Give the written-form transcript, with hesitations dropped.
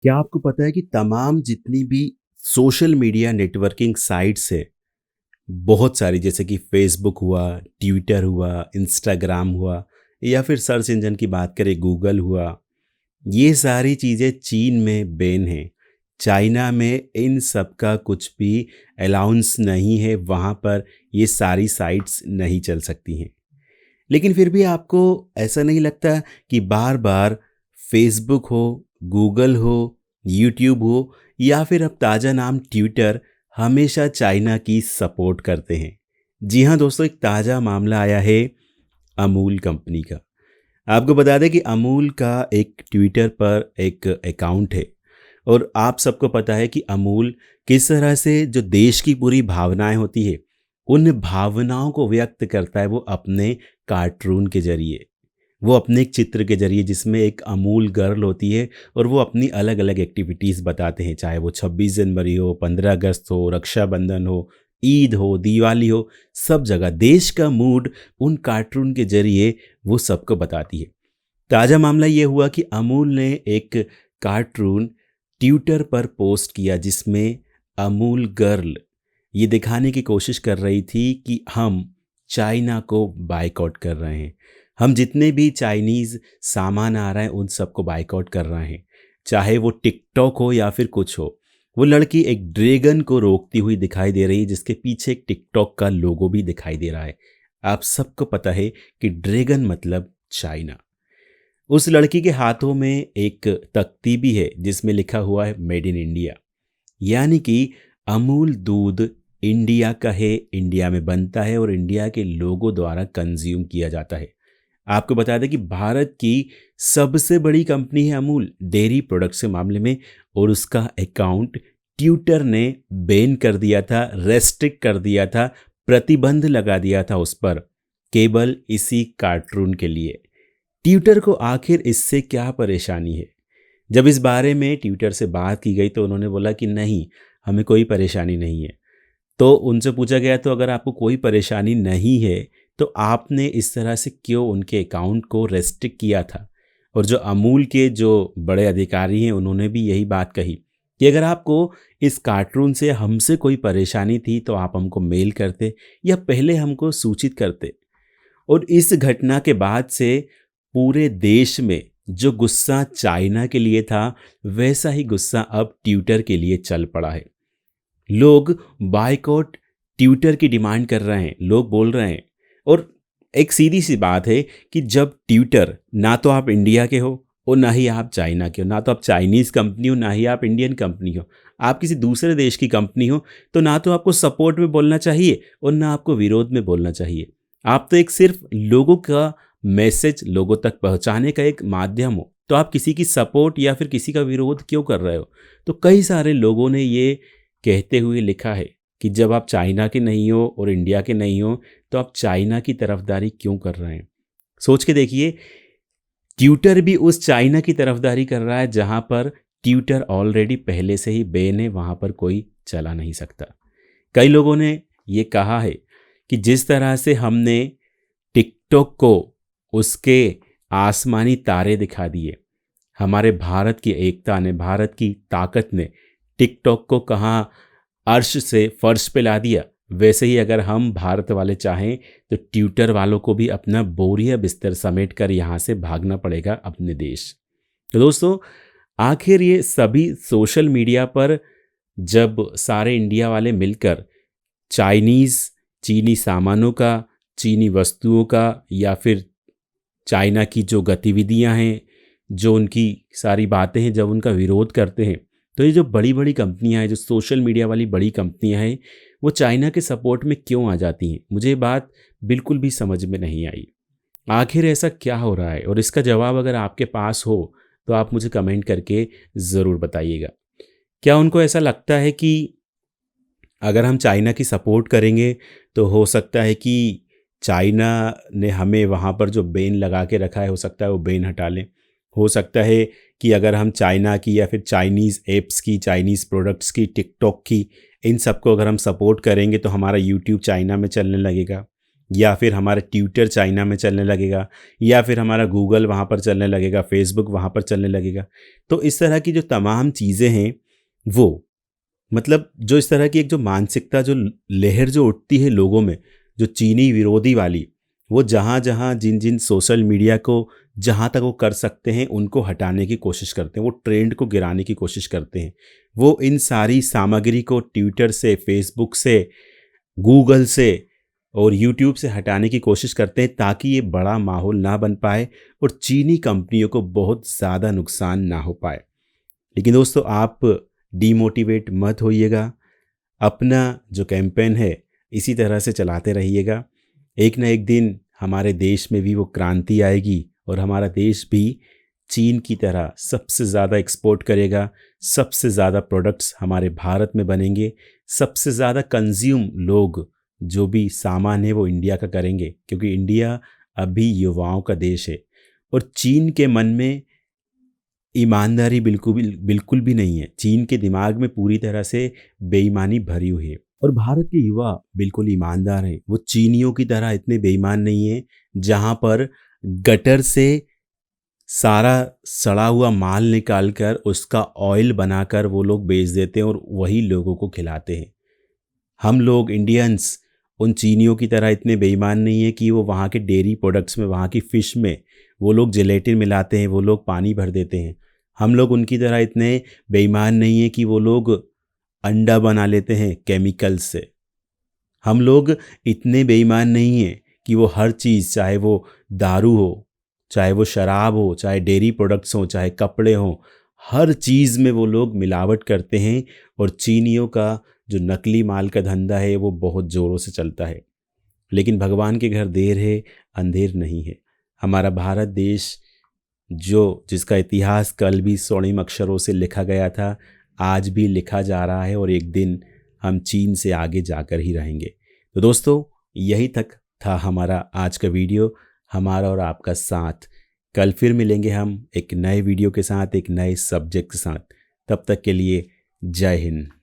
क्या आपको पता है कि तमाम जितनी भी सोशल मीडिया नेटवर्किंग साइट्स है, बहुत सारी जैसे कि फ़ेसबुक हुआ, ट्विटर हुआ, इंस्टाग्राम हुआ या फिर सर्च इंजन की बात करें गूगल हुआ, ये सारी चीज़ें चीन में बैन हैं। चाइना में इन सब का कुछ भी अलाउंस नहीं है, वहाँ पर ये सारी साइट्स नहीं चल सकती हैं। लेकिन फिर भी आपको ऐसा नहीं लगता कि बार-बार फ़ेसबुक हो, गूगल हो, यूट्यूब हो या फिर अब ताज़ा नाम ट्विटर हमेशा चाइना की सपोर्ट करते हैं? जी हाँ दोस्तों, एक ताज़ा मामला आया है अमूल कंपनी का। आपको बता दें कि अमूल का एक ट्विटर पर एक अकाउंट है और आप सबको पता है कि अमूल किस तरह से जो देश की पूरी भावनाएं होती है, उन भावनाओं को व्यक्त करता है वो अपने कार्टून के ज़रिए। वो अपने एक चित्र के ज़रिए जिसमें एक अमूल गर्ल होती है और वो अपनी अलग-अलग एक्टिविटीज़ बताते हैं, चाहे वो 26 जनवरी हो, 15 अगस्त हो, रक्षाबंधन हो, ईद हो, दिवाली हो, सब जगह देश का मूड उन कार्टून के ज़रिए वो सबको बताती है। ताज़ा मामला ये हुआ कि अमूल ने एक कार्टून ट्विटर पर पोस्ट किया जिसमें अमूल गर्ल ये दिखाने की कोशिश कर रही थी कि हम चाइना को बायकॉट कर रहे हैं। हम जितने भी चाइनीज़ सामान आ रहा है उन सबको बायकॉट कर रहे हैं। चाहे वो टिकटॉक हो या फिर कुछ हो। वो लड़की एक ड्रैगन को रोकती हुई दिखाई दे रही है जिसके पीछे एक टिकटॉक का लोगो भी दिखाई दे रहा है। आप सबको पता है कि ड्रैगन मतलब चाइना। उस लड़की के हाथों में एक तख्ती भी है जिसमें लिखा हुआ है मेड इन इंडिया, यानी कि अमूल दूध इंडिया का है, इंडिया में बनता है और इंडिया के लोगों द्वारा कंज्यूम किया जाता है। आपको बता दें कि भारत की सबसे बड़ी कंपनी है अमूल डेयरी प्रोडक्ट्स के मामले में, और उसका अकाउंट ट्विटर ने बैन कर दिया था, रेस्ट्रिक्ट कर दिया था, प्रतिबंध लगा दिया था उस पर, केवल इसी कार्टून के लिए। ट्विटर को आखिर इससे क्या परेशानी है? जब इस बारे में ट्विटर से बात की गई तो उन्होंने बोला कि नहीं, हमें कोई परेशानी नहीं है। तो उनसे पूछा गया तो अगर आपको कोई परेशानी नहीं है तो आपने इस तरह से क्यों उनके अकाउंट को रेस्ट्रिक्ट किया था? और जो अमूल के जो बड़े अधिकारी हैं उन्होंने भी यही बात कही कि अगर आपको इस कार्टून से हमसे कोई परेशानी थी तो आप हमको मेल करते या पहले हमको सूचित करते। और इस घटना के बाद से पूरे देश में जो गुस्सा चाइना के लिए था वैसा ही गुस्सा अब ट्विटर के लिए चल पड़ा है। लोग बायकॉट ट्विटर की डिमांड कर रहे हैं, लोग बोल रहे हैं। और एक सीधी सी बात है कि जब ट्विटर ना तो आप इंडिया के हो और ना ही आप चाइना के हो, ना तो आप चाइनीज़ कंपनी हो ना ही आप इंडियन कंपनी हो, आप किसी दूसरे देश की कंपनी हो, तो ना तो आपको सपोर्ट में बोलना चाहिए और ना आपको विरोध में बोलना चाहिए। आप तो एक सिर्फ लोगों का मैसेज लोगों तक पहुंचाने का एक माध्यम हो, तो आप किसी की सपोर्ट या फिर किसी का विरोध क्यों कर रहे हो? तो कई सारे लोगों ने ये कहते हुए लिखा है कि जब आप चाइना के नहीं हो और इंडिया के नहीं हो तो आप चाइना की तरफदारी क्यों कर रहे हैं? सोच के देखिए, ट्विटर भी उस चाइना की तरफदारी कर रहा है जहां पर ट्विटर ऑलरेडी पहले से ही बैन है, वहां पर कोई चला नहीं सकता। कई लोगों ने ये कहा है कि जिस तरह से हमने टिकटॉक को उसके आसमानी तारे दिखा दिए, हमारे भारत की एकता ने, भारत की ताकत ने टिकटॉक को कहाँ अर्श से फर्श पे ला दिया, वैसे ही अगर हम भारत वाले चाहें तो ट्विटर वालों को भी अपना बोरिया बिस्तर समेट कर यहाँ से भागना पड़ेगा अपने देश। तो दोस्तों, आखिर ये सभी सोशल मीडिया पर जब सारे इंडिया वाले मिलकर चाइनीज़ चीनी सामानों का, चीनी वस्तुओं का या फिर चाइना की जो गतिविधियां हैं, जो उनकी सारी बातें हैं, जब उनका विरोध करते हैं, तो ये जो बड़ी-बड़ी कंपनियां हैं, जो सोशल मीडिया वाली बड़ी कंपनियां हैं, वो चाइना के सपोर्ट में क्यों आ जाती हैं? मुझे ये बात बिल्कुल भी समझ में नहीं आई। आखिर ऐसा क्या हो रहा है? और इसका जवाब अगर आपके पास हो, तो आप मुझे कमेंट करके ज़रूर बताइएगा। क्या उनको ऐसा लगता है कि अगर हम चाइना की सपोर्ट करेंगे तो हो सकता है कि चाइना ने हमें वहाँ पर जो बैन लगा के रखा है हो सकता है वो बैन हटा लें। हो सकता है कि अगर हम चाइना की या फिर चाइनीज़ ऐप्स की, चाइनीज़ प्रोडक्ट्स की, टिकटॉक की, इन सबको अगर हम सपोर्ट करेंगे तो हमारा यूट्यूब चाइना में चलने लगेगा। या फिर हमारा ट्विटर चाइना में चलने लगेगा, या फिर हमारा गूगल वहाँ पर चलने लगेगा, फेसबुक वहाँ पर चलने लगेगा। तो इस तरह की जो तमाम चीज़ें हैं वो, मतलब जो इस तरह की एक जो मानसिकता, जो लहर जो उठती है लोगों में, जो चीनी विरोधी वाली, वो जहाँ जहाँ जिन जिन सोशल मीडिया को जहाँ तक वो कर सकते हैं उनको हटाने की कोशिश करते हैं, वो ट्रेंड को गिराने की कोशिश करते हैं। वो इन सारी सामग्री को ट्विटर से, फेसबुक से, गूगल से और यूट्यूब से हटाने की कोशिश करते हैं ताकि ये बड़ा माहौल ना बन पाए और चीनी कंपनियों को बहुत ज़्यादा नुकसान ना हो पाए। लेकिन दोस्तों, आप डीमोटिवेट मत होइएगा। अपना जो कैंपेन है इसी तरह से चलाते रहिएगा। एक ना एक दिन हमारे देश में भी वो क्रांति आएगी और हमारा देश भी चीन की तरह सबसे ज़्यादा एक्सपोर्ट करेगा। सबसे ज़्यादा प्रोडक्ट्स हमारे भारत में बनेंगे। सबसे ज़्यादा कंज्यूम लोग जो भी सामान है वो इंडिया का करेंगे, क्योंकि इंडिया अभी युवाओं का देश है। और चीन के मन में ईमानदारी बिल्कुल भी नहीं है। चीन के दिमाग में पूरी तरह से बेईमानी भरी हुई है। और भारत के युवा बिल्कुल ईमानदार हैं। वो चीनियों की तरह इतने बेईमान नहीं हैं, जहाँ पर गटर से सारा सड़ा हुआ माल निकाल कर उसका ऑयल बनाकर वो लोग बेच देते हैं और वही लोगों को खिलाते हैं। हम लोग इंडियंस उन चीनियों की तरह इतने बेईमान नहीं है कि वो वहाँ के डेयरी प्रोडक्ट्स में, वहाँ की फ़िश में वो लोग जेलेटिन मिलाते हैं, वो लोग पानी भर देते हैं। हम लोग उनकी तरह इतने बेईमान नहीं है कि वो लोग अंडा बना लेते हैं केमिकल्स से। हम लोग इतने बेईमान नहीं हैं कि वो हर चीज़, चाहे वो दारू हो, चाहे वो शराब हो, चाहे डेयरी प्रोडक्ट्स हों, चाहे कपड़े हों, हर चीज़ में वो लोग मिलावट करते हैं। और चीनियों का जो नकली माल का धंधा है वो बहुत ज़ोरों से चलता है। लेकिन भगवान के घर देर है, अंधेर नहीं है। हमारा भारत देश, जो जिसका इतिहास कल भी स्वर्णिम अक्षरों से लिखा गया था, आज भी लिखा जा रहा है और एक दिन हम चीन से आगे जाकर ही रहेंगे। तो दोस्तों, यही तक था हमारा आज का वीडियो, हमारा और आपका साथ। कल फिर मिलेंगे हम एक नए वीडियो के साथ, एक नए सब्जेक्ट के साथ। तब तक के लिए जय हिंद।